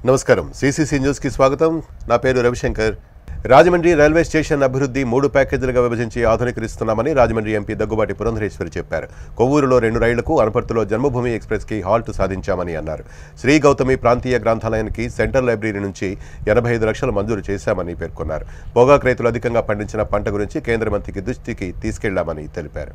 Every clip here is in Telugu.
నమస్కారం సిసిసి న్యూస్ కి స్వాగతం. నా పేరు రవిశంకర్. రాజమండ్రి రైల్వే స్టేషన్ అభివృద్ధి 3 ప్యాకేజీలుగా విభజించి ఆధునీకరిస్తున్నామని రాజమండ్రి ఎంపీ దగ్గుబాటి పురంధరేశ్వరి చెప్పారు. కొవ్వూరులో 2 రైళ్లకు, అనపర్తిలో జన్మభూమి ఎక్స్ప్రెస్ కి హాల్ట్ సాధించామని అన్నారు. శ్రీ గౌతమి ప్రాంతీయ గ్రంథాలయానికి సెంట్రల్ లైబ్రరీ నుంచి 85 లక్షలు మంజూరు చేశామని పేర్కొన్నారు. పొగాకు రైతులు అధికంగా పండించిన పంట గురించి కేంద్ర మంత్రికి దృష్టికి తీసుకెళ్లామని తెలిపారు.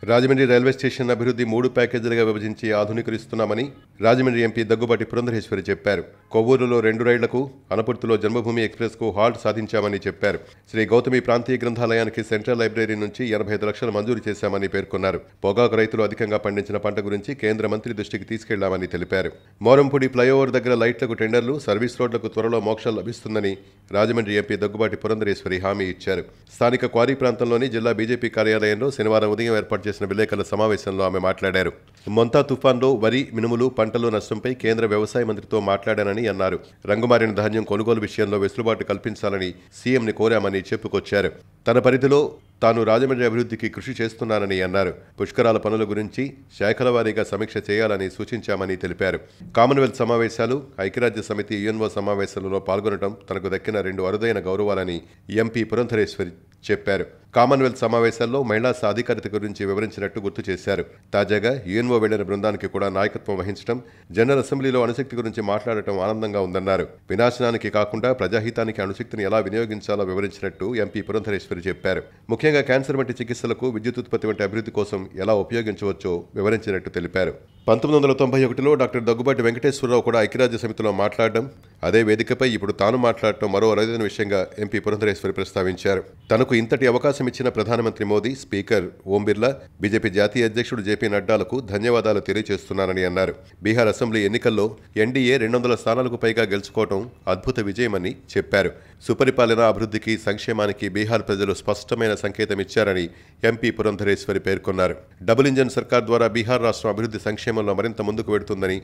రాజమండ్రి రైల్వే స్టేషన్ అభివృద్ధి 3 ప్యాకేజీలుగా విభజించి ఆధునీకరిస్తున్నామని రాజమండ్రి ఎంపీ దగ్గుబాటి పురంధరేశ్వరి చెప్పారు. కొవ్వూరులో 2 రైళ్లకు, అనపర్తిలో జన్మభూమి ఎక్స్ప్రెస్ కు హాల్ట్ సాధించామని చెప్పారు. శ్రీ గౌతమి ప్రాంతీయ గ్రంథాలయానికి సెంట్రల్ లైబ్రరీ నుంచి 85 లక్షలు మంజూరు చేశామని పేర్కొన్నారు. పొగాకు రైతులు అధికంగా పండించిన పంట గురించి కేంద్ర మంత్రి దృష్టికి తీసుకెళ్లామని తెలిపారు. మోరంపూడి ఫ్లైఓవర్ దగ్గర లైట్లకు టెండర్లు, సర్వీస్ రోడ్లకు త్వరలో మోక్షం లభిస్తుందని రాజమండ్రి ఎంపీ దగ్గుబాటి పురంధరేశ్వరి హామీ ఇచ్చారు. స్థానిక క్వారీ ప్రాంతంలోని జిల్లా బీజేపీ కార్యాలయంలో శనివారం ఉదయం ఏర్పాటు చేసిన విలేకరుల సమావేశంలో ఆమె మాట్లాడారు. మొంతా తుఫాన్లో వరి, మినుములు పంటల నష్టంపై కేంద్ర వ్యవసాయ మంత్రితో మాట్లాడానని అన్నారు. రంగుమారిన ధాన్యం కొనుగోలు విషయంలో వెసులుబాటు కల్పించాలని సీఎంని కోరామని చెప్పుకొచ్చారు. తన పరిధిలో తాను రాజమండ్రి అభివృద్ధికి కృషి చేస్తున్నానని అన్నారు. పుష్కరాల పనుల గురించి శాఖల వారీగా సమీక్ష చేయాలని సూచించామని తెలిపారు. కామన్వెల్త్ సమావేశాలు, ఐక్యరాజ్య సమితి యుఎన్ఓ సమావేశాలలో పాల్గొనడం తనకు దక్కిన 2 అరుదైన గౌరవాలని ఎంపీ పురంధరేశ్వరి చెప్పారు. కామన్వెల్త్ సమావేశాల్లో మహిళా సాధికారత గురించి వివరించినట్టు గుర్తు చేశారు. తాజాగా యుఎన్ఓ వెళ్లిన బృందానికి కూడా నాయకత్వం వహించడం, జనరల్ అసెంబ్లీలో అణుశక్తి గురించి మాట్లాడటం ఆనందంగా ఉందన్నారు. వినాశనానికి కాకుండా ప్రజాహితానికి అణుశక్తిని ఎలా వినియోగించాలో వివరించినట్టు ఎంపీ పురంధరేశ్వరి చెప్పారు. ముఖ్యంగా క్యాన్సర్ వంటి చికిత్సలకు, విద్యుత్ ఉత్పత్తి వంటి అభివృద్ధి కోసం ఎలా ఉపయోగించవచ్చో వివరించినట్టు తెలిపారు. 1991లో డాక్టర్ దగ్గుబాటి వెంకటేశ్వరరావు కూడా ఐక్యరాజ్య సమితిలో మాట్లాడడం, అదే వేదికపై ఇప్పుడు తాను మాట్లాడటం మరో అరుదైన విషయంగా ఎంపీ పురంధరేశ్వరి ప్రస్తావించారు. తనకు ఇంతటి అవకాశం ఇచ్చిన ప్రధానమంత్రి మోదీ, స్పీకర్ ఓం బిర్లా, బీజేపీ జాతీయ అధ్యక్షుడు జేపీ నడ్డాలకు ధన్యవాదాలు తెలియజేస్తున్నానని అన్నారు. బీహార్ అసెంబ్లీ ఎన్నికల్లో ఎన్డీఏ 200 స్థానాలకు పైగా గెలుచుకోవడం అద్భుత విజయమని చెప్పారు. సుపరిపాలన, అభివృద్ధికి, సంక్షేమానికి బీహార్ ప్రజలు స్పష్టమైన సంకేతం ఇచ్చారని ఎంపీ పురంధరేశ్వరి పేర్కొన్నారు. డబుల్ ఇంజన్ సర్కార్ ద్వారా బీహార్ రాష్ట్రం అభివృద్ధి సంక్షేమంలో మరింత ముందుకు వెడుతుందని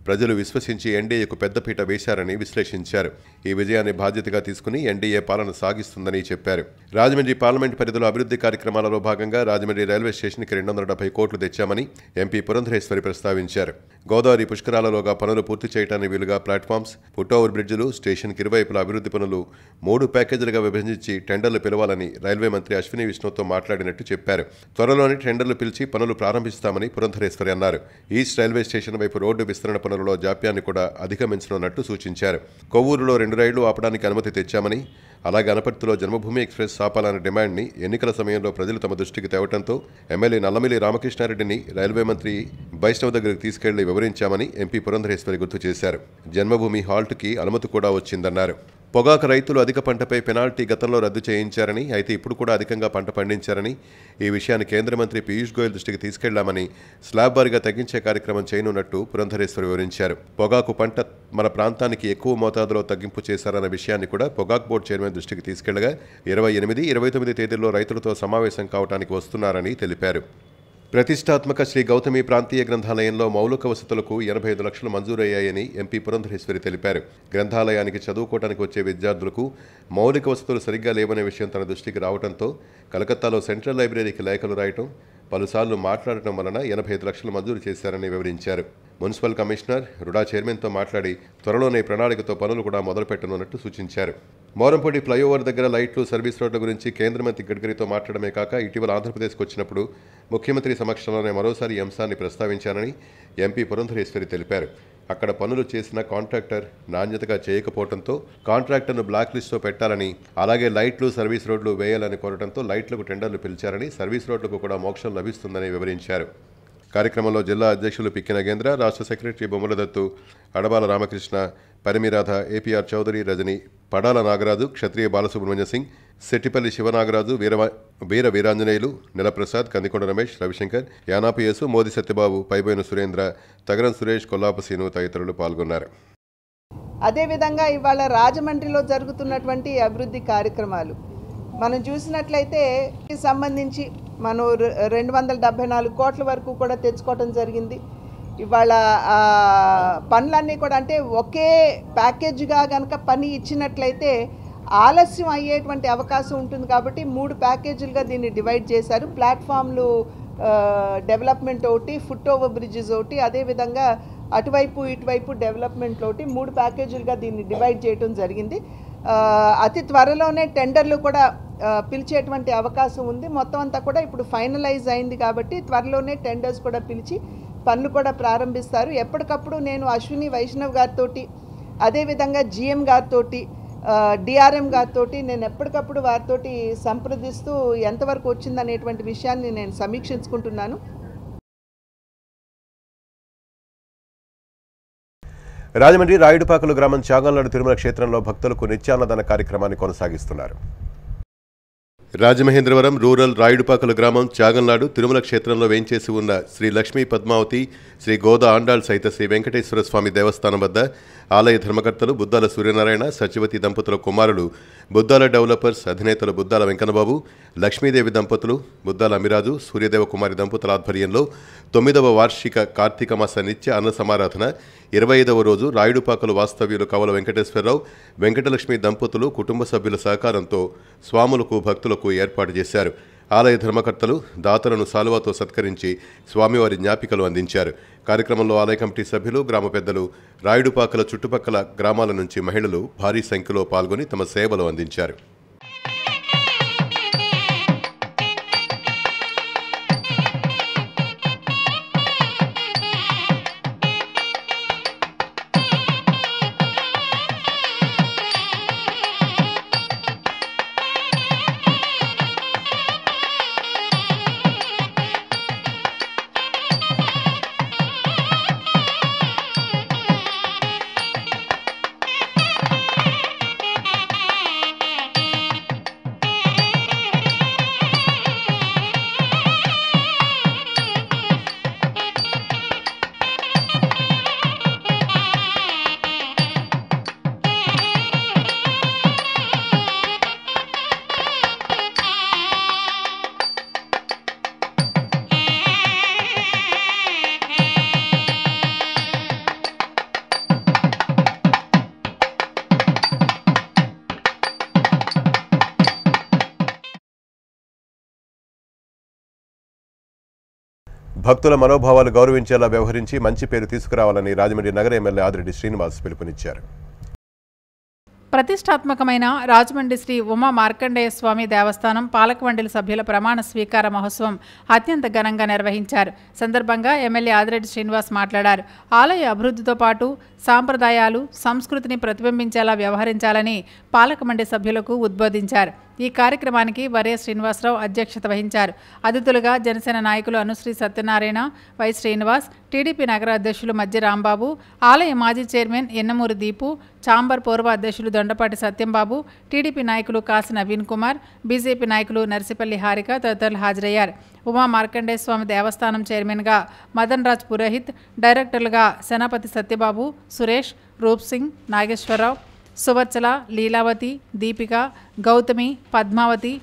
ప్రజలు విశ్వసించి ఎన్డీఏకు పెద్దపీట వేశారని విశ్లేషించారు. ఈ విజయాన్ని బాధ్యతగా తీసుకుని ఎన్డీఏ పాలన సాగిస్తుందని చెప్పారు. రాజమండ్రి పార్లమెంట్ పరిధిలో అభివృద్ధి కార్యక్రమాలలో భాగంగా రాజమండ్రి రైల్వే స్టేషన్కి 270 కోట్లు తెచ్చామని ఎంపీ పురంధరేశ్వరి ప్రస్తావించారు. గోదావరి పుష్కరాలలోగా పనులు పూర్తి చేయడానికి వీలుగా ప్లాట్ఫామ్స్, ఫుట్ ఓవర్ బ్రిడ్జిలు, స్టేషన్కి ఇరువైపుల అభివృద్ధి పనులు 3 ప్యాకేజీలుగా విభజించి టెండర్లు పిలవాలని రైల్వే మంత్రి అశ్విని విష్ణుతో మాట్లాడినట్టు చెప్పారు. త్వరలోనే టెండర్లు పిలిచి పనులు ప్రారంభిస్తామని పురంధరేశ్వరి అన్నారు. ఈస్ట్ రైల్వే స్టేషన్ వైపు రోడ్డు విస్తరణ పనులలో జాప్యాన్ని కూడా అధిగమించనున్నట్టు సూచించారు. కొవ్వూరులో 2 రైళ్లు ఆపడానికి అనుమతి తెచ్చామని, అలాగే అనపర్తిలో జన్మభూమి ఎక్స్ప్రెస్ ఆపాలన్న డిమాండ్ని ఎన్నికల సమయంలో ప్రజలు తమ దృష్టికి తేవడంతో ఎమ్మెల్యే నల్లమిల్లి రామకృష్ణారెడ్డిని రైల్వే మంత్రి వైష్ణవ్ దగ్గరకు తీసుకెళ్లి వివరించామని ఎంపీ పురంధరేశ్వరి గుర్తు చేశారు. జన్మభూమి హాల్ట్కి అనుమతి కూడా వచ్చిందన్నారు. పొగాకు రైతులు అధిక పంటపై పెనాల్టీ గతంలో రద్దు చేయించారని, అయితే ఇప్పుడు కూడా అధికంగా పంట పండించారని, ఈ విషయాన్ని కేంద్ర మంత్రి పీయూష్ గోయల్ దృష్టికి తీసుకెళ్లామని, స్లాబ్ వారీగా తగ్గించే కార్యక్రమం చేయనున్నట్టు పురంధరేశ్వరి వివరించారు. పొగాకు పంట మన ప్రాంతానికి ఎక్కువ మోతాదులో తగ్గింపు చేశారన్న విషయాన్ని కూడా పొగాకు బోర్డు చైర్మన్ దృష్టికి తీసుకెళ్లగా 28, 29 తేదీల్లో రైతులతో సమావేశం కావడానికి వస్తున్నారని తెలిపారు. ప్రతిష్టాత్మక శ్రీ గౌతమి ప్రాంతీయ గ్రంథాలయంలో మౌలిక వసతులకు 85 లక్షలు మంజూరయ్యాయని ఎంపీ పురంధరేశ్వరి తెలిపారు. గ్రంథాలయానికి చదువుకోవడానికి వచ్చే విద్యార్థులకు మౌలిక వసతులు సరిగ్గా లేవనే విషయం తన దృష్టికి రావడంతో కలకత్తాలో సెంట్రల్ లైబ్రరీకి లేఖలు రాయటం, పలుసార్లు మాట్లాడటం వలన 85 లక్షలు మంజూరు చేశారని వివరించారు. మున్సిపల్ కమిషనర్ రుడా చైర్మన్తో మాట్లాడి త్వరలోనే ప్రణాళికతో పనులు కూడా మొదలుపెట్టనున్నట్టు సూచించారు. మోరంపూడి ఫ్లైఓవర్ దగ్గర లైట్లు, సర్వీస్ రోడ్ల గురించి కేంద్ర మంత్రి గడ్కరీతో మాట్లాడమే కాక ఇటీవల ఆంధ్రప్రదేశ్కు వచ్చినప్పుడు ముఖ్యమంత్రి సమక్షంలోనే మరోసారి ఈ అంశాన్ని ప్రస్తావించానని ఎంపీ పురంధరేశ్వరి తెలిపారు. అక్కడ పనులు చేసిన కాంట్రాక్టర్ నాణ్యతగా చేయకపోవడంతో కాంట్రాక్టర్ను బ్లాక్ లిస్టులో పెట్టాలని, అలాగే లైట్లు, సర్వీస్ రోడ్లు వేయాలని కోరడంతో లైట్లకు టెండర్లు పిలిచారని, సర్వీస్ రోడ్లకు కూడా మోక్షం లభిస్తుందని వివరించారు. కార్యక్రమంలో జిల్లా అధ్యక్షులు పిక్కి నగేంద్ర, రాష్ట్ర సెక్రటరీ బొమ్మల దత్తు, అడబాల రామకృష్ణ, పరిమిరాధ, ఏపీఆర్ చౌదరి, రజని, పడాల నాగరాజు, క్షత్రియ బాలసుబ్రహ్మణ్య సింగ్, సెట్టిపల్లి శివనాగరాజు, వీర వీరాంజనేయులు, నెలప్రసాద్, కందికొండ రమేష్, రవిశంకర్, యానాపు యేసు, మోది సత్యబాబు, పైబోయిన సురేంద్ర, తగరం సురేష్, కొల్లాపసీను తదితరులు పాల్గొన్నారు. అదేవిధంగా ఇవాళ రాజమండ్రిలో జరుగుతున్నటువంటి అభివృద్ధి కార్యక్రమాలు మనం చూసినట్లయితే సంబంధించి మనం 274 కోట్ల వరకు కూడా తెచ్చుకోవడం జరిగింది. ఇవాళ పనులన్నీ కూడా అంటే ఒకే ప్యాకేజ్గా కనుక పని ఇచ్చినట్లయితే ఆలస్యం అయ్యేటువంటి అవకాశం ఉంటుంది కాబట్టి 3 ప్యాకేజీలుగా దీన్ని డివైడ్ చేశారు. ప్లాట్ఫామ్లు డెవలప్మెంట్ ఒకటి, ఫుట్ ఓవర్ బ్రిడ్జెస్ ఒకటి, అదేవిధంగా అటువైపు ఇటువైపు డెవలప్మెంట్లోటి 3 ప్యాకేజీలుగా దీన్ని డివైడ్ చేయడం జరిగింది. అతి త్వరలోనే టెండర్లు కూడా పిలిచేటువంటి అవకాశం ఉంది. మొత్తం అంతా కూడా ఇప్పుడు ఫైనలైజ్ అయింది కాబట్టి త్వరలోనే టెండర్స్ కూడా పిలిచి పనులు కూడా ప్రారంభిస్తారు. ఎప్పటికప్పుడు నేను అశ్విని వైష్ణవ్ గారితో, అదేవిధంగా జిఎం గారితో, డిఆర్ఎం గారితో నేను ఎప్పటికప్పుడు వారితో సంప్రదిస్తూ ఎంతవరకు వచ్చిందనేటువంటి విషయాన్ని నేను సమీక్షించుకుంటున్నాను. రాజమండ్రి రాయుడుపాకలు గ్రామం చాగంలాడు తిరుమల క్షేత్రంలో భక్తులకు నిత్యాన్నదాన కార్యక్రమాన్ని కొనసాగిస్తున్నారు. రాజమహేంద్రవరం రూరల్ రాయుడుపాకలు గ్రామం చాగంలాడు తిరుమల క్షేత్రంలో వేంచేసి ఉన్న శ్రీ లక్ష్మీ పద్మావతి, శ్రీ గోదా ఆండాళ్ సహిత శ్రీ వెంకటేశ్వర స్వామి దేవస్థానం వద్ద ఆలయ ధర్మకర్తలు బుద్దాల సూర్యనారాయణ, సత్యవతి దంపతుల కుమారులు బుద్దాల డెవలపర్స్ అధినేతలు బుద్దాల వెంకన్నబాబు, లక్ష్మీదేవి దంపతులు, బుద్దాల అమిరాజు, సూర్యదేవ కుమారి దంపతుల ఆధ్వర్యంలో 9వ వార్షిక కార్తీక మాస నిత్య అన్న సమారాధన 25వ రోజు రాయుడుపాకలు వాస్తవ్యులు కవల వెంకటేశ్వరరావు, వెంకటలక్ష్మి దంపతులు కుటుంబ సభ్యుల సహకారంతో స్వాములకు భక్తులకు ఏర్పాటు చేశారు. ఆలయ ధర్మకర్తలు దాతలను సాలువాతో సత్కరించి స్వామివారి జ్ఞాపికలు అందించారు. కార్యక్రమంలో ఆలయ కమిటీ సభ్యులు, గ్రామ పెద్దలు, రాయుడుపాకల చుట్టుపక్కల గ్రామాల నుంచి మహిళలు భారీ సంఖ్యలో పాల్గొని తమ సేవలు అందించారు. భక్తుల మనోభావాలు గౌరవించేలా వ్యవహరించి మంచి పేరు తీసుకురావాలని రాజమండ్రి నగర ఎమ్మెల్యే ఆదిరెడ్డి శ్రీనివాస్ పిలుపునిచ్చారు. ప్రతిష్టాత్మకమైన రాజమండ్రి శ్రీ ఉమా మార్కండేయ స్వామి దేవస్థానం పాలకమండలి సభ్యుల ప్రమాణ స్వీకార మహోత్సవం అత్యంత ఘనంగా నిర్వహించారు. సందర్భంగా ఎమ్మెల్యే ఆదిరెడ్డి శ్రీనివాస్ మాట్లాడారు. ఆలయ అభివృద్ధితో పాటు సాంప్రదాయాలు, సంస్కృతిని ప్రతిబింబించేలా వ్యవహరించాలని పాలకమండలి సభ్యులకు ఉద్బోధించారు. ఈ కార్యక్రమానికి వరే శ్రీనివాసరావు అధ్యక్షత వహించారు. అతిథులుగా జనసేన నాయకులు అనుశ్రీ సత్యనారాయణ, వై శ్రీనివాస్, టీడీపీ నగర అధ్యక్షులు మధ్య రాంబాబు, ఆలయ మాజీ చైర్మన్ ఎన్నమూరి దీపు, చాంబర్ పూర్వ అధ్యక్షులు దొండపాటి సత్యంబాబు, టీడీపీ నాయకులు కాసి నవీన్ కుమార్, బీజేపీ నాయకులు నర్సిపల్లి హారిక తదితరులు హాజరయ్యారు. ఉమా మార్కండేయ స్వామి దేవస్థానం చైర్మన్గా మదన్ రాజ్ పురోహిత్, డైరెక్టర్లుగా సేనాపతి సత్యబాబు, సురేష్, రూప్ సింగ్, నాగేశ్వరరావు, సువర్చల, లీలావతి, దీపిక, గౌతమి, పద్మావతి,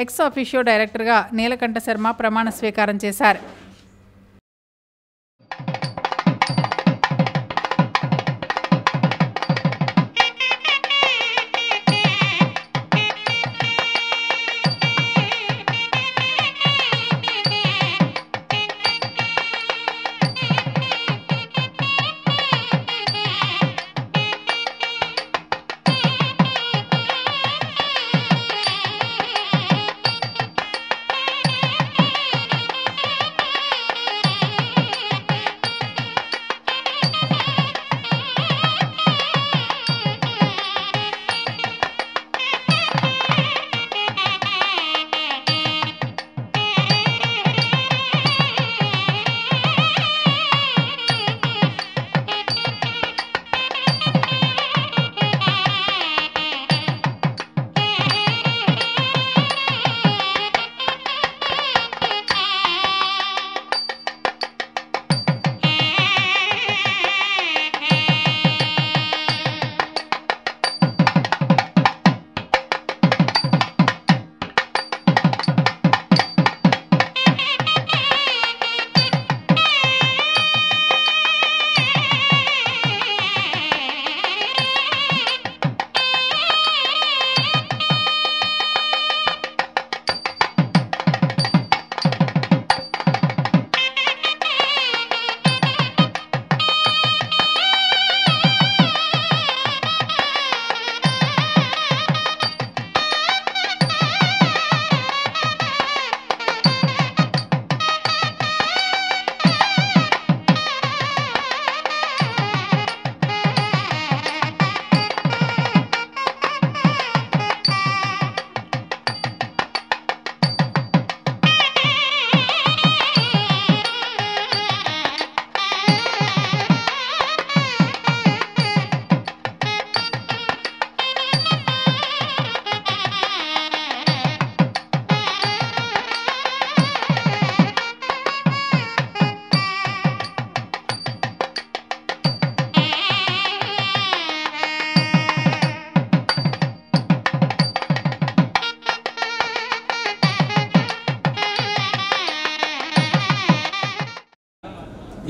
ఎక్స్ అఫీషియో డైరెక్టర్గా నీలకంఠ శర్మ ప్రమాణ స్వీకారం చేశారు.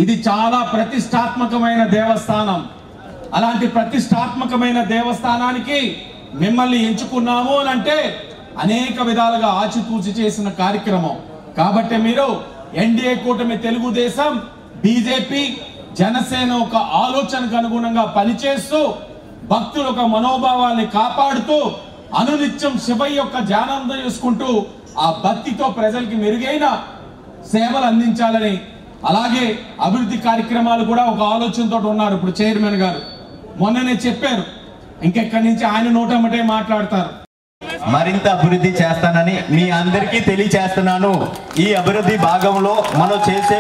ఇది చాలా ప్రతిష్టాత్మకమైన దేవస్థానం. అలాంటి ప్రతిష్టాత్మకమైన దేవస్థానానికి మిమ్మల్ని ఎంచుకున్నాము అని అంటే అనేక విధాలుగా ఆచితూచి చేసిన కార్యక్రమం. కాబట్టి మీరు ఎన్డీఏ కూటమి, తెలుగుదేశం, బీజేపీ, జనసేన ఒక ఆలోచనకు అనుగుణంగా పనిచేస్తూ భక్తుల యొక్క మనోభావాల్ని కాపాడుతూ అనునిత్యం శివయ్య యొక్క ధ్యానం చేసుకుంటూ ఆ భక్తితో ప్రజలకి మెరుగైన సేవలు అందించాలని, అలాగే అభివృద్ధి కార్యక్రమాలు కూడా ఒక ఆలోచనతో ఉన్నారు. ఇప్పుడు చైర్మన్ గారు మొన్ననే చెప్పారు, ఇంకెక్కడి నుంచి ఆయన నోటమ్మటే మాట్లాడతారు. మరింత అభివృద్ధి చేస్తానని మీ అందరికీ తెలియచేస్తున్నాను. ఈ అభివృద్ధి భాగంలో మనం చేసే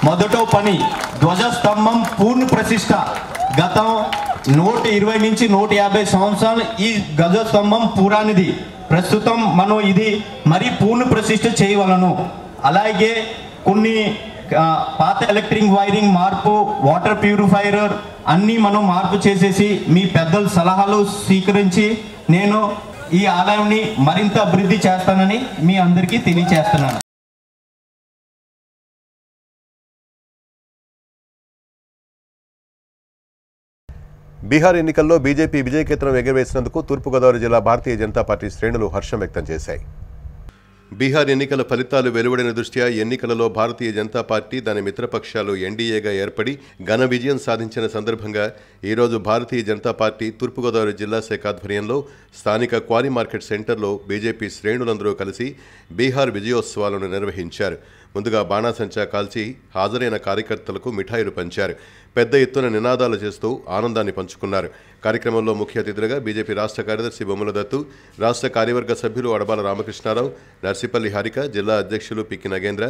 మొదటి పని ధ్వజస్తంభం పూర్ణ ప్రతిష్ట. గతం 120 నుంచి 150 సంవత్సరాలు ఈ ధ్వజస్తంభం పురాణిది. ప్రస్తుతం మనం ఇది మరి పూర్ణ ప్రతిష్ట చేయవలను. అలాగే కొన్ని పాత ఎలక్ట్రిక్ వైరింగ్ మార్పు, వాటర్ ప్యూరిఫైయర్ అన్నీ మనం మార్పు చేసేసి మీ పెద్దల సలహాలు స్వీకరించి నేను ఈ ఆలయాన్ని మరింత అభివృద్ధి చేస్తానని మీ అందరికీ తెలియచేస్తున్నాను. బీహార్ ఎన్నికల్లో బీజేపీ విజయకేతనం ఎగరవేసినందుకు తూర్పుగోదావరి జిల్లా భారతీయ జనతా పార్టీ శ్రేణులు హర్షం వ్యక్తం చేశాయి. బీహార్ ఎన్నికల ఫలితాలు వెలువడిన దృష్ట్యా ఎన్నికలలో భారతీయ జనతా పార్టీ దాని మిత్రపక్షాలు ఎన్డీఏగా ఏర్పడి ఘన విజయం సాధించిన సందర్భంగా ఈరోజు భారతీయ జనతా పార్టీ తూర్పుగోదావరి జిల్లా శాఖ ఆధ్వర్యంలో స్థానిక క్వారీ మార్కెట్ సెంటర్లో బీజేపీ శ్రేణులందరూ కలిసి బీహార్ విజయోత్సవాలను నిర్వహించారు. ముందుగా బాణాసంచా కాల్చి హాజరైన కార్యకర్తలకు మిఠాయిలు పంచారు. పెద్ద ఎత్తున నినాదాలు చేస్తూ ఆనందాన్ని పంచుకున్నారు. కార్యక్రమంలో ముఖ్య అతిథులుగా బీజేపీ రాష్ట్ర కార్యదర్శి బొమ్మల దత్తు, రాష్ట్ర కార్యవర్గ సభ్యులు అడబాల రామకృష్ణారావు, నర్సిపల్లి హారిక, జిల్లా అధ్యక్షులు పిక్కి నగేంద్ర,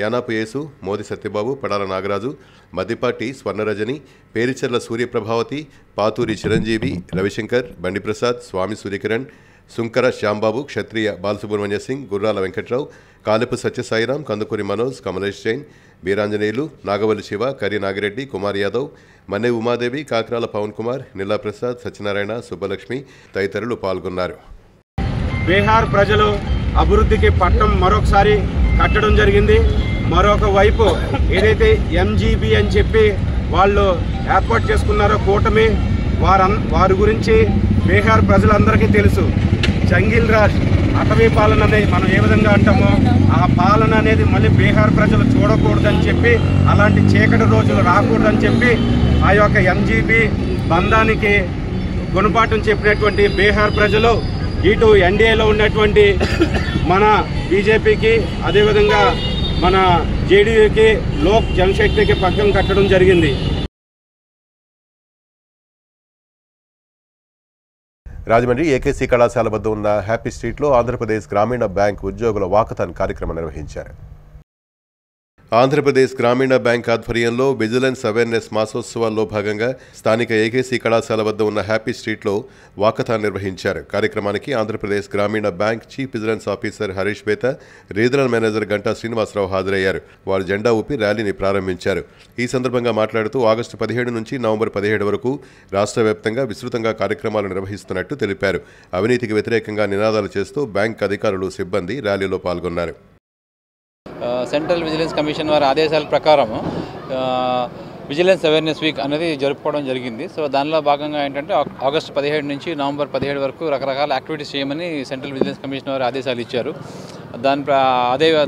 యానాపు యేసు, మోది సత్యబాబు, పడాల నాగరాజు, మద్దిపాటి స్వర్ణరజని, పేరిచెర్ల సూర్యప్రభావతి, పాతూరి చిరంజీవి, రవిశంకర్, బండిప్రసాద్, స్వామి సూర్యకిరణ్, సుంకర శ్యాంబాబు, క్షత్రియ బాలసుబ్రహ్మణ్య సింగ్, గుర్రాల వెంకట్రావు, కాలెపు సత్యసాయిరాం, కందుకూరి మనోజ్, కమలేష్ జైన్, వీరాంజనేయులు, నాగవల్లి శివ, కరి నాగిరెడ్డి, కుమార్ యాదవ్, మన్నె ఉమాదేవి, కాకరాల పవన్ కుమార్, నిల్లా ప్రసాద్, సత్యనారాయణ, సుబ్బలక్ష్మి తదితరులు పాల్గొన్నారు. బీహార్ ప్రజలు అభివృద్ధికి పట్టం మరొకసారి కట్టడం జరిగింది. మరొక వైపు ఏదైతే ఎంజీబీ అని చెప్పి వాళ్ళు ఏర్పాటు చేసుకున్నారో కూటమి, వారి గురించి బీహార్ ప్రజలందరికీ తెలుసు. జంగిల్ రాజ్, అటవీ పాలన అనేది మనం ఏ విధంగా అంటామో ఆ పాలన అనేది మళ్ళీ బీహార్ ప్రజలు చూడకూడదని చెప్పి, అలాంటి చీకటి రోజులు రాకూడదని చెప్పి ఆ యొక్క ఎంజీబీ బంధానికి గుణపాఠం చెప్పినటువంటి బీహార్ ప్రజలు ఇటు ఎన్డీఏలో ఉన్నటువంటి మన బీజేపీకి, అదేవిధంగా మన జేడీయూకి, లోక్ జనశక్తికి పక్కన కట్టడం జరిగింది. రాజమండ్రి ఏకేసీ కళాశాల వద్ద ఉన్న హ్యాపీ స్ట్రీట్లో ఆంధ్రప్రదేశ్ గ్రామీణ బ్యాంక్ ఉద్యోగుల వాకథాన్ కార్యక్రమం నిర్వహించారు. ఆంధ్రప్రదేశ్ గ్రామీణ బ్యాంక్ ఆధ్వర్యంలో విజిలెన్స్ అవేర్నెస్ మాసోత్సవాల్లో భాగంగా స్థానిక ఏకేసీ కళాశాల వద్ద ఉన్న హ్యాపీ స్ట్రీట్లో వాకథాన్ నిర్వహించారు. కార్యక్రమానికి Andhra Pradesh Grameena bank chief vigilance officer Harish Betha, regional manager Ganta Srinivasarao హాజరయ్యారు. వారు జెండా ఊపి ర్యాలీని ప్రారంభించారు. ఈ సందర్భంగా మాట్లాడుతూ ఆగస్టు 17 నుంచి నవంబర్ 17 వరకు రాష్ట్ర వ్యాప్తంగా విస్తృతంగా కార్యక్రమాలు నిర్వహిస్తున్నట్టు తెలిపారు. అవినీతికి వ్యతిరేకంగా నినాదాలు చేస్తూ బ్యాంక్ అధికారులు, సిబ్బంది ర్యాలీలో పాల్గొన్నారు. సెంట్రల్ విజిలెన్స్ కమిషన్ వారి ఆదేశాల ప్రకారం విజిలెన్స్ అవేర్నెస్ వీక్ అనేది జరుపుకోవడం జరిగింది. సో దానిలో భాగంగా ఏంటంటే ఆగస్టు 17 నుంచి నవంబర్ 17 వరకు రకరకాల యాక్టివిటీస్ చేయమని సెంట్రల్ విజిలెన్స్ కమిషన్ వారు ఆదేశాలు ఇచ్చారు.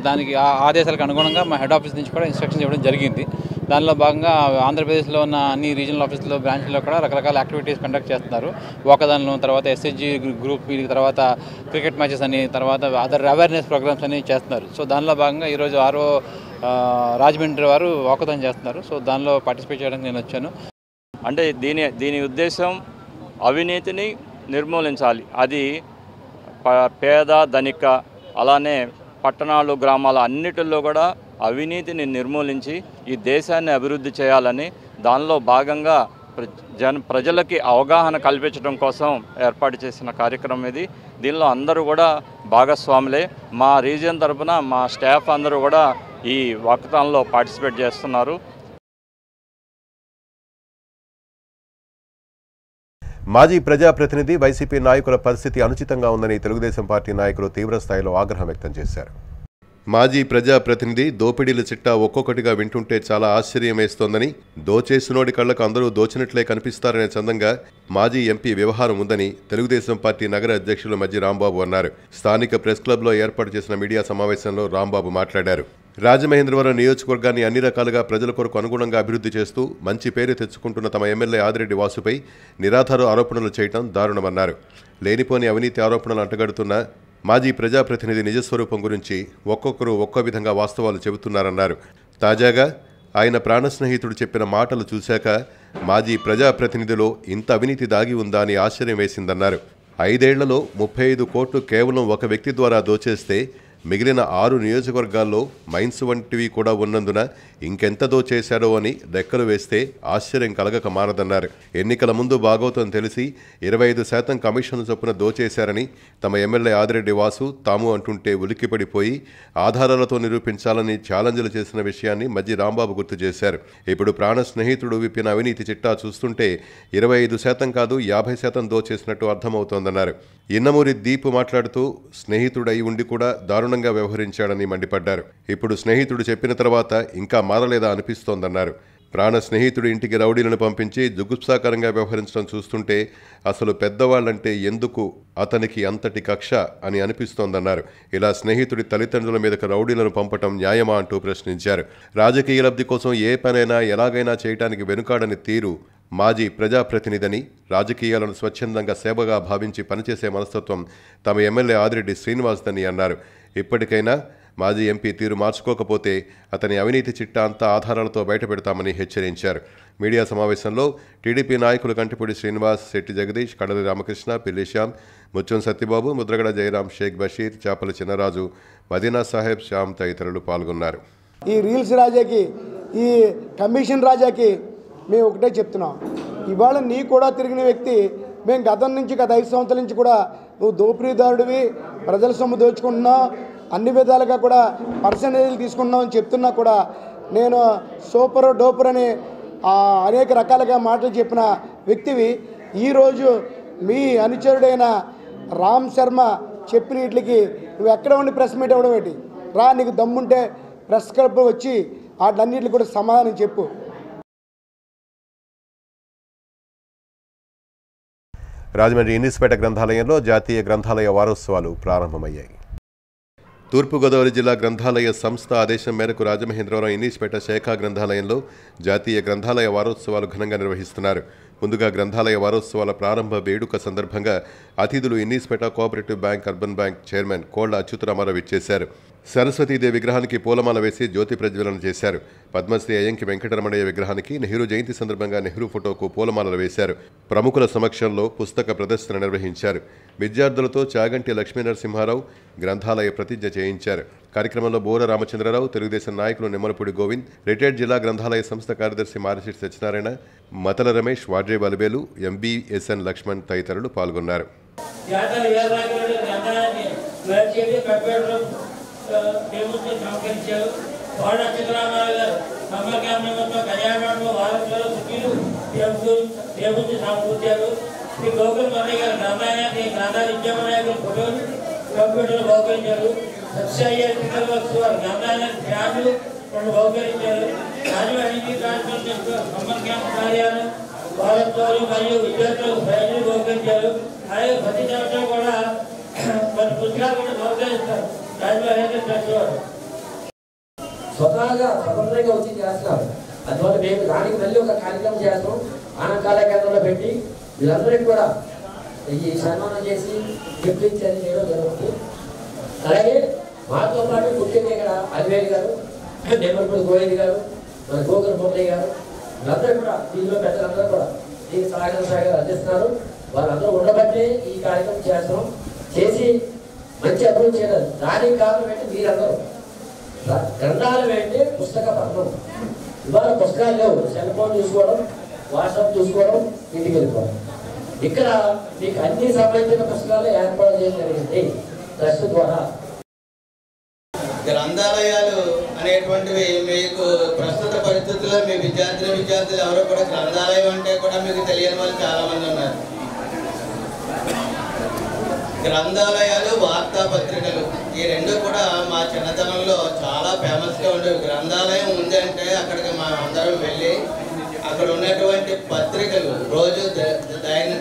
దానికి ఆదేశాలకు అనుగుణంగా మా హెడ్ ఆఫీస్ నుంచి కూడా ఇన్స్ట్రక్షన్స్ ఇవ్వడం జరిగింది. దానిలో భాగంగా ఆంధ్రప్రదేశ్లో ఉన్న అన్ని రీజనల్ ఆఫీసులో, బ్రాంచ్లో కూడా రకరకాల యాక్టివిటీస్ కండక్ట్ చేస్తున్నారు. వాకథాన్లు, తర్వాత ఎస్హెచ్జి గ్రూప్ మీటింగ్, తర్వాత క్రికెట్ మ్యాచెస్ అని, తర్వాత అదర్ అవేర్నెస్ ప్రోగ్రామ్స్ అని చేస్తున్నారు. సో దానిలో భాగంగా ఈరోజు రాజమండ్రి వారు వాకథాన్ చేస్తున్నారు. సో దానిలో పార్టిసిపేట్ చేయడానికి నేను వచ్చాను. అంటే దీని ఉద్దేశం అవినీతిని నిర్మూలించాలి. అది పేద, ధనిక, అలానే పట్టణాలు, గ్రామాల అన్నిటిలో కూడా అవినీతిని నిర్మూలించి ఈ దేశాన్ని అభివృద్ధి చేయాలని, దానిలో భాగంగా ప్రజలకి అవగాహన కల్పించడం కోసం ఏర్పాటు చేసిన కార్యక్రమం ఇది. దీనిలో అందరూ కూడా భాగస్వాములే. మా రీజియన్ తరఫున మా స్టాఫ్ అందరూ కూడా ఈ వాకథాన్లో పార్టిసిపేట్ చేస్తున్నారు. మాజీ ప్రజాప్రతినిధి, వైసీపీ నాయకుల పరిస్థితి అనుచితంగా ఉందని తెలుగుదేశం పార్టీ నాయకులు తీవ్రస్థాయిలో ఆగ్రహం వ్యక్తం చేశారు. మాజీ ప్రజాప్రతినిధి దోపిడీల చిట్టా ఒక్కొక్కటిగా వింటుంటే చాలా ఆశ్చర్యం వేస్తోందని, దోచేసినోడి కళ్లకు అందరూ దోచినట్లే కనిపిస్తారనే చందంగా మాజీ ఎంపీ వ్యవహారం ఉందని తెలుగుదేశం పార్టీ నగర అధ్యక్షులు మజ్జి రాంబాబు అన్నారు. స్థానిక ప్రెస్ క్లబ్లో ఏర్పాటు చేసిన మీడియా సమావేశంలో రాంబాబు మాట్లాడారు. రాజమహేంద్రవరం నియోజకవర్గాన్ని అన్ని రకాలుగా ప్రజల కొరకు అనుగుణంగా అభివృద్ధి చేస్తూ మంచి పేరు తెచ్చుకుంటున్న తమ ఎమ్మెల్యే ఆదిరెడ్డి వాసుపై నిరాధార ఆరోపణలు చేయడం దారుణమన్నారు. లేనిపోని అవినీతి ఆరోపణలు అంటగడుతున్న మాజీ ప్రజాప్రతినిధి నిజస్వరూపం గురించి ఒక్కొక్కరు ఒక్కో విధంగా వాస్తవాలు చెబుతున్నారన్నారు. తాజాగా ఆయన ప్రాణ స్నేహితుడు చెప్పిన మాటలు చూశాక మాజీ ప్రజాప్రతినిధిలో ఇంత అవినీతి దాగి ఉందా అని ఆశ్చర్యం వేసిందన్నారు. 5 ఏళ్లలో 35 కోట్లు కేవలం ఒక వ్యక్తి ద్వారా దోచేస్తే మిగిలిన 6 నియోజకవర్గాల్లో మైన్స్ వంటివి కూడా ఉన్నందున ఇంకెంత దోచేశాడో అని లెక్కలు వేస్తే ఆశ్చర్యం కలగక మారదన్నారు. ఎన్నికల ముందు భాగవతం తెలిసి 25% కమిషన్ చొప్పున దోచేశారని తమ ఎమ్మెల్యే ఆదిరెడ్డి వాసు తాము అంటుంటే ఉలిక్కిపడిపోయి ఆధారాలతో నిరూపించాలని ఛాలెంజ్లు చేసిన విషయాన్ని మజ్జి రాంబాబు గుర్తు చేశారు. ఇప్పుడు ప్రాణ స్నేహితుడు విప్పిన అవినీతి చిట్టా చూస్తుంటే 25% కాదు 50% దోచేసినట్టు అర్థమవుతోందన్నారు. ఇన్నమూరి దీపు మాట్లాడుతూ స్నేహితుడై ఉండి కూడా దారుణంగా వ్యవహరించాడని మండిపడ్డారు. ఇప్పుడు స్నేహితుడు చెప్పిన తర్వాత ఇంకా మారలేదా అనిపిస్తోందన్నారు. ప్రాణ స్నేహితుడి ఇంటికి రౌడీలను పంపించి జుగుప్సాకరంగా వ్యవహరించడం చూస్తుంటే అసలు పెద్దవాళ్లంటే ఎందుకు అతనికి అంతటి కక్ష అని అనిపిస్తోందన్నారు. ఇలా స్నేహితుడి తల్లిదండ్రుల మీదకు రౌడీలను పంపటం న్యాయమా అంటూ ప్రశ్నించారు. రాజకీయ లబ్ధి కోసం ఏ పనైనా ఎలాగైనా చేయటానికి వెనుకాడని తీరు మాజీ ప్రజాప్రతినిధిని, రాజకీయాలను స్వచ్ఛందంగా సేవగా భావించి పనిచేసే మనస్తత్వం తమ ఎమ్మెల్యే ఆదిరెడ్డి శ్రీనివాస్దని అన్నారు. ఇప్పటికైనా మాజీ ఎంపీ తీరు మార్చుకోకపోతే అతని అవినీతి చిట్టా అంతా ఆధారాలతో బయటపెడతామని హెచ్చరించారు. మీడియా సమావేశంలో టీడీపీ నాయకులు కంటిపూడి శ్రీనివాస్, శెట్టి జగదీష్, కడలి రామకృష్ణ, పిల్లి శ్యామ్, ముచ్చం సత్యబాబు, ముద్రగడ జయరాం, షేక్ బషీర్, చాపల చిన్నరాజు, మదీనా సాహెబ్, శ్యామ్ తదితరులు పాల్గొన్నారు. ఈ రీల్స్ రాజాకి, ఈ కమిషన్ రాజాకి మేము ఒకటే చెప్తున్నాం. ఇవాళ నీ కూడా తిరిగిన వ్యక్తి మేము గత 5 సంవత్సరాల నుంచి కూడా నువ్వు దోపిడీదారుడివి, ప్రజల సొమ్ము దోచుకుంటున్నావు, అన్ని విధాలుగా కూడా పర్సంటేజీలు తీసుకుంటున్నావు అని చెప్తున్నా కూడా నేను సూపర్ డోపర్ అని అనేక రకాలుగా మాటలు చెప్పిన వ్యక్తివి. ఈరోజు మీ అనుచరుడైన రామ్ శర్మ చెప్పిన వీటికి నువ్వు ఎక్కడ ఉండి ప్రెస్ మీట్ అవ్వడం ఏంటి? రా, నీకు దమ్ముంటే ప్రెస్ క్లబ్ వచ్చి వాటిలన్నింటికి కూడా సమాధానం చెప్పు. రాజమండ్రి ఇన్నిస్పేట గ్రంథాలయంలో జాతీయ గ్రంథాలయ వారోత్సవాలు ప్రారంభమయ్యాయి. తూర్పుగోదావరి జిల్లా గ్రంథాలయ సంస్థ ఆదేశం మేరకు రాజమహేంద్రవరం ఇన్నిస్పేట శాఖా గ్రంథాలయంలో జాతీయ గ్రంథాలయ వారోత్సవాలు ఘనంగా నిర్వహిస్తున్నారు. ముందుగా గ్రంథాలయ వారోత్సవాల ప్రారంభ వేడుక సందర్భంగా అతిథులు Innispeta cooperative bank urban bank chairman కోళ్ల అచ్యుతరామారావు ఇచ్చేశారు. సరస్వతీదేవి విగ్రహానికి పూలమాల వేసి జ్యోతి ప్రజ్వలన చేశారు. పద్మశ్రీ అయ్యంకి వెంకటరమణయ్య విగ్రహానికి నెహ్రూ జయంతి సందర్భంగా నెహ్రూ ఫోటోకు పూలమాలలు వేశారు. ప్రముఖుల సమక్షంలో పుస్తక ప్రదర్శన నిర్వహించారు. విద్యార్థులతో చాగంటి లక్ష్మీనరసింహారావు గ్రంథాలయ ప్రతిజ్ఞ చేయించారు. కార్యక్రమంలో బోర రామచంద్రరావు, తెలుగుదేశం నాయకులు నిమ్మలపూడి గోవింద్, రిటైర్డ్ జిల్లా గ్రంథాలయ సంస్థ కార్యదర్శి మారిశెట్టి సత్యనారాయణ, మతల రమేష్, వాడ్రే బలిబేలు, ఎంబీఎస్ఎన్ లక్ష్మణ్ తదితరులు పాల్గొన్నారు. కంప్యూటర్ బహుకరించారు. సత్సయ్య గ్రంథాలయానికి ఫ్యాన్లు 2 బహుకరించారు. రాజవాహిని సమ్మర్ క్యాంప్ కార్యాలయం వారోత్సవాలు మరియు విద్యార్థులకు ఫ్యాన్లు బహుకరించారు. అలాగే ప్రతి సంవత్సరం కూడా కొన్ని పుస్తకాలు కూడా బహుకరిస్తారు. రాజవాహిని ట్రస్ట్ వారు స్వతహాగా స్వతంత్రంగా వచ్చి చేస్తున్నారు. అందువల్ల మేము దానికి మళ్ళీ ఒక కార్యక్రమం చేస్తాం. ఆనందాల కేంద్రంలో పెట్టి వీళ్ళందరికీ కూడా ఈ సన్మానం చేసి గిఫ్ట్ ఇచ్చేది చేయడం జరుగుతుంది. అలాగే మాతో పాటు ముఖ్యంగా ఇక్కడ అదివేలి గారు, నిమ్మలపూడి గోవింద్ గారు, మన గోకుల మురళి గారు, వీళ్ళందరూ కూడా దీనిలో పెద్దలందరూ కూడా దీనికి సహాయ అందిస్తున్నారు. వాళ్ళందరూ ఉండబట్టే ఈ కార్యక్రమం చేస్తాం. చేసి మంచి అభివృద్ధి చేయాలి. దానికి కారణం ఏంటి? మీరందరూ గ్రంథాలు ఏంటి? పుస్తక పఠనం. ఇవాళ పుస్తకాలు లేవు. సెల్ ఫోన్ చూసుకోవడం, వాట్సాప్ చూసుకోవడం, ఇంటికి వెళ్ళిపోవడం. ఇక్కడ మీకు అన్ని సంబంధించిన పుస్తకాలు ఏర్పాటు చేయడం జరిగింది ట్రస్ట్ ద్వారా. గ్రంథాలయాలు అనేటువంటివి మీకు ప్రస్తుత పరిస్థితుల్లో మీ విద్యార్థులు ఎవరో కూడా గ్రంథాలయం అంటే కూడా మీకు తెలియని వాళ్ళు చాలా మంది ఉన్నారు. గ్రంథాలయాలు వార్తాపత్రికలు ఈ రెండు కూడా మా చిన్నతనంలో చాలా ఫేమస్గా ఉండేవి. గ్రంథాలయం ఉంది అంటే అక్కడికి మా అందరం వెళ్ళి అక్కడ ఉన్నటువంటి పత్రికలు రోజు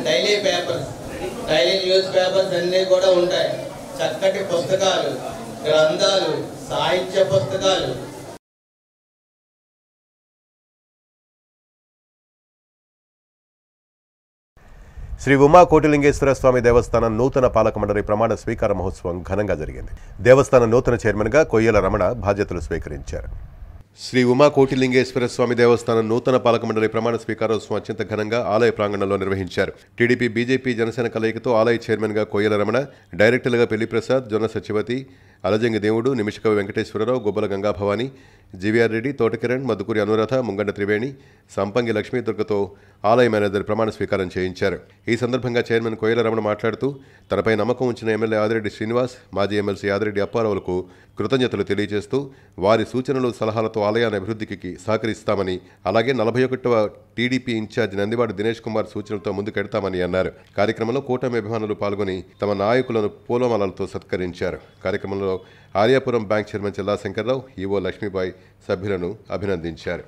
daily papers, daily news papers అన్నీ కూడా ఉంటాయి. చక్కటి పుస్తకాలు, గ్రంథాలు, సాహిత్య పుస్తకాలు. శ్రీ ఉమా కోటిలింగేశ్వర స్వామి దేవస్థానం నూతన పాలక మండలి ప్రమాణ స్వీకార మహోత్సవం ఘనంగా జరిగింది. దేవస్థానం నూతన చైర్మన్గా కొయ్యల రమణ బాధ్యతలు స్వీకరించారు. శ్రీ ఉమా కోటిలింగేశ్వర స్వామి దేవస్థానం నూతన పాలక మండలి ప్రమాణ స్వీకారోత్సవం అత్యంత ఘనంగా ఆలయ ప్రాంగణంలో నిర్వహించారు. టీడీపీ, బీజేపీ, జనసేన కలయికతో ఆలయ చైర్మన్గా కొయ్యల రమణ, డైరెక్టర్లుగా పెళ్లి ప్రసాద్, జొన్న సత్యవతి, అలజంగి దేవుడు, నిమిషకవి వెంకటేశ్వరరావు, గుబ్బల గంగాభవాని, జీవీఆర్ రెడ్డి, తోటకిరణ్, మద్దుకూరి అనురాధ, ముంగండ త్రివేణి, సంపంగి లక్ష్మీదుర్గతో ఆలయ మేనేజర్ ప్రమాణ స్వీకారం చేయించారు. ఈ సందర్భంగా చైర్మన్ కొయ్యల రమణ మాట్లాడుతూ తనపై నమ్మకం ఉంచిన ఎమ్మెల్యే ఆదిరెడ్డి శ్రీనివాస్, మాజీ ఎమ్మెల్సీ ఆదిరెడ్డి అప్పారావులకు కృతజ్ఞతలు తెలియజేస్తూ వారి సూచనలు, సలహాలతో ఆలయాన్ని అభివృద్ధికి సహకరిస్తామని, అలాగే 41వ టీడీపీ ఇన్ఛార్జ్ నందివాడు దినేష్ కుమార్ సూచనలతో ముందుకెడతామని అన్నారు. కార్యక్రమంలో కూటమి అభిమానులు పాల్గొని తమ నాయకులను పూలమాలలతో సత్కరించారు. కార్యక్రమంలో ఆర్యాపురం బ్యాంక్ చైర్మన్ చెల్లా శంకర్రావు, ఈవో లక్ష్మీబాయి సభ్యులను అభినందించారు.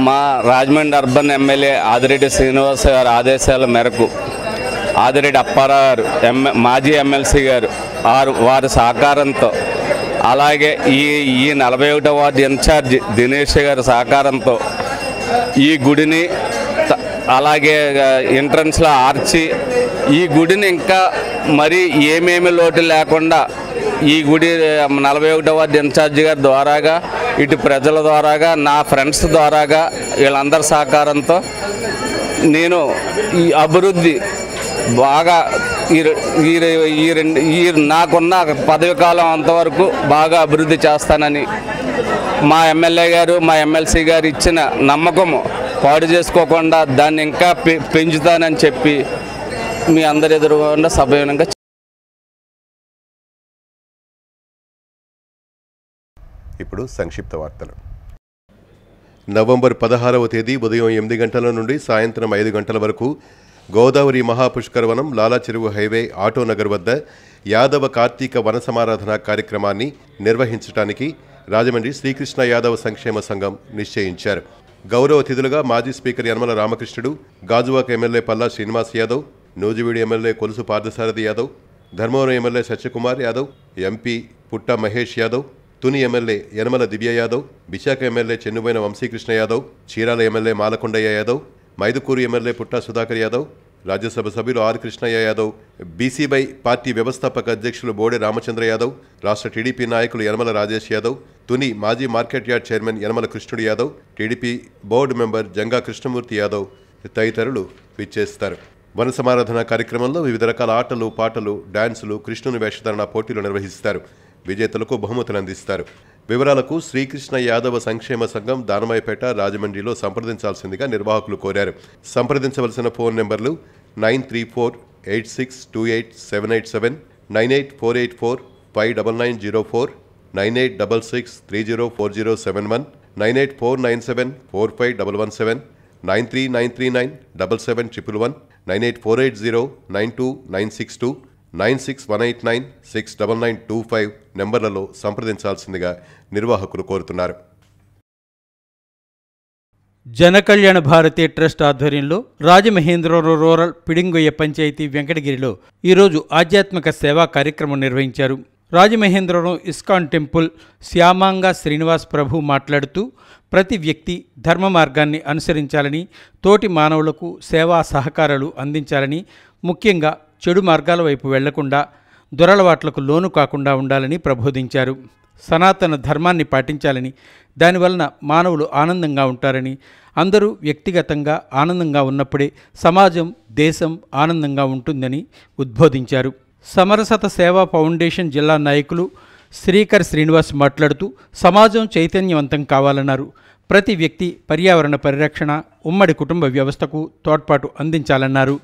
మా రాజమండ్రి అర్బన్ ఎమ్మెల్యే ఆదిరెడ్డి శ్రీనివాస్ గారి ఆదేశాల మేరకు ఆదిరెడ్డి అప్పారావు మాజీ ఎమ్మెల్సీ గారు వారి సహకారంతో, అలాగే ఈ 41వ వార్డు ఇన్ఛార్జి దినేష్ గారి సహకారంతో ఈ గుడిని, అలాగే ఎంట్రన్స్లో ఆర్చి ఈ గుడిని ఇంకా మరి ఏమేమి లోటు లేకుండా ఈ గుడి 41వ వార్డు ఇన్ఛార్జి గారి ద్వారాగా, ఇటు ప్రజల ద్వారాగా, నా ఫ్రెండ్స్ ద్వారాగా, వీళ్ళందరి సహకారంతో నేను ఈ అభివృద్ధి బాగా ఈ నాకున్న పదవి కాలం అంతవరకు బాగా అభివృద్ధి చేస్తానని మా ఎమ్మెల్యే గారు, మా ఎమ్మెల్సీ గారు ఇచ్చిన నమ్మకము పాడు చేసుకోకుండా దాన్ని ఇంకా పెంచుతానని చెప్పి మీ అందరి ఎదురుగుండా సభ్యంగా. ఇప్పుడు సంక్షిప్త వార్తలు. నవంబర్ 16వ తేదీ ఉదయం 8 గంటల నుండి సాయంత్రం 5 గంటల వరకు గోదావరి మహాపుష్కరవనం, లాలా చెరువు హైవే, ఆటోనగర్ వద్ద యాదవ కార్తీక వన సమారాధన కార్యక్రమాన్ని నిర్వహించడానికి రాజమండ్రి శ్రీకృష్ణ యాదవ సంక్షేమ సంఘం నిశ్చయించారు. గౌరవ అతిథులుగా మాజీ speaker Yanamala Ramakrishnudu, Gajuwaka MLA Palla Srinivas Yadav, Nuzvid MLA Kolusu Parthasarathy Yadav, Dharmavaram MLA Satyakumar Yadav, MP Putta Mahesh Yadav, Tuni MLA Yanamala Divya Yadav, Visakha MLA Chennuboina Vamsikrishna Yadav, Chirala MLA Malakondaiah Yadav, Mydukur MLA Putta Sudhakar Yadav, Rajya Sabha సభ్యులు ఆర్ కృష్ణయ్య యాదవ్, బీసీబై పార్టీ వ్యవస్థాపక అధ్యక్షులు బోడే రామచంద్ర యాదవ్, రాష్ట్ర టీడీపీ నాయకులు యనమల రాజేష్ యాదవ్, తుని మాజీ మార్కెట్ యార్డ్ చైర్మన్ యనమల కృష్ణుడు Yadav, TDP board member Janga Krishnamurthy Yadav తదితరులు విచ్చేస్తారు. వన సమారాధన కార్యక్రమంలో వివిధ రకాల ఆటలు, పాటలు, డాన్సులు, కృష్ణుని వేషధారణ పోటీలు నిర్వహిస్తారు. విజేతలకు బహుమతులు అందిస్తారు. వివరాలకు శ్రీకృష్ణ యాదవ సంక్షేమ సంఘం, దానమాయపేట, రాజమండ్రిలో సంప్రదించాల్సిందిగా నిర్వాహకులు కోరారు. సంప్రదించవలసిన ఫోన్ నెంబర్లు 9348628787, 9848459904, 9866304071, 9849745117, 9393977111, 98480929629, 9618969925 నెంబర్లలో సంప్రదించాల్సిందిగా నిర్వాహకులు కోరుతున్నారు. జనకళ్యాణ భారతి ట్రస్ట్ ఆధ్వర్యంలో రాజమహేంద్రవరం రూరల్ పిడింగొయ్య పంచాయతీ వెంకటగిరిలో ఈరోజు ఆధ్యాత్మిక సేవా కార్యక్రమం నిర్వహించారు. రాజమహేంద్రవరం ఇస్కాన్ టెంపుల్ శ్యామాంగ శ్రీనివాస్ ప్రభు మాట్లాడుతూ ప్రతి వ్యక్తి ధర్మ మార్గాన్ని అనుసరించాలని, తోటి మానవులకు సేవా సహకారాలు అందించాలని, ముఖ్యంగా చెడు మార్గాల వైపు వెళ్లకుండా దురలవాట్లకు లోను కాకుండా ఉండాలని ప్రబోధించారు. సనాతన ధర్మాన్ని పాటించాలని, దానివలన మానవులు ఆనందంగా ఉంటారని, అందరూ వ్యక్తిగతంగా ఆనందంగా ఉన్నప్పుడే సమాజం, దేశం ఆనందంగా ఉంటుందని ఉద్బోధించారు. సమరసత సేవా ఫౌండేషన్ జిల్లా నాయకులు శ్రీకర్ శ్రీనివాస్ మాట్లాడుతూ సమాజం చైతన్యవంతం కావాలన్నారు. ప్రతి వ్యక్తి పర్యావరణ పరిరక్షణ, ఉమ్మడి కుటుంబ వ్యవస్థకు తోడ్పాటు అందించాలన్నారు.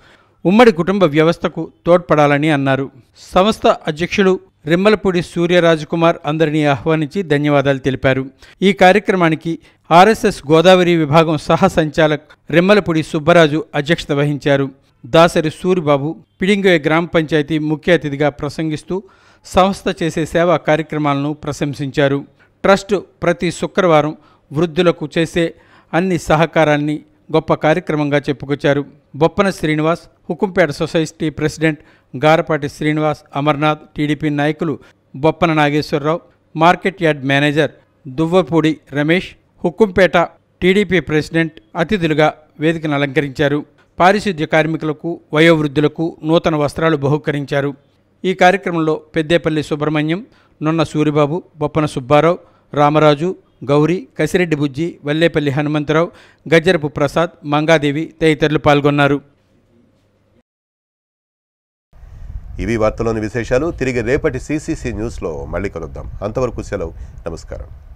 ఉమ్మడి కుటుంబ వ్యవస్థకు తోడ్పడాలని అన్నారు. సంస్థ అధ్యక్షులు రిమ్మలపూడి సూర్యరాజకుమార్ అందరినీ ఆహ్వానించి ధన్యవాదాలు తెలిపారు. ఈ కార్యక్రమానికి ఆర్ఎస్ఎస్ గోదావరి విభాగం సహ సంచాలక్ రిమ్మలపూడి సుబ్బరాజు అధ్యక్షత వహించారు. దాసరి సూరిబాబు పిడింగొయ్య గ్రామ పంచాయతీ ముఖ్య అతిథిగా ప్రసంగిస్తూ సంస్థ చేసే సేవా కార్యక్రమాలను ప్రశంసించారు. ట్రస్ట్ ప్రతి శుక్రవారం వృద్ధులకు చేసే అన్ని సహకారాన్ని గొప్ప కార్యక్రమంగా చెప్పుకొచ్చారు. Boppana Srinivas, Hukumpeta society president Garapati Srinivas, Amarnath, TDP నాయకులు Boppana Nageswararao, market yard manager Duvvapudi Ramesh, Hukumpeta TDP president అతిథులుగా వేదికను అలంకరించారు. పారిశుద్ధ్య కార్మికులకు, వయోవృద్ధులకు నూతన వస్త్రాలు బహుకరించారు. ఈ కార్యక్రమంలో పెద్దేపల్లి సుబ్రహ్మణ్యం, నున్న సూరిబాబు, బొప్పన సుబ్బారావు, రామరాజు, గౌరీ, కసిరెడ్డి బుజ్జి, వల్లేపల్లి హనుమంతరావు, గజ్జరపు ప్రసాద్, మంగాదేవి తదితరులు పాల్గొన్నారు. ఇవి వార్తలోని విశేషాలు. తిరిగి రేపటి CCC న్యూస్లో మళ్ళీ కలుద్దాం. అంతవరకు సెలవు. నమస్కారం.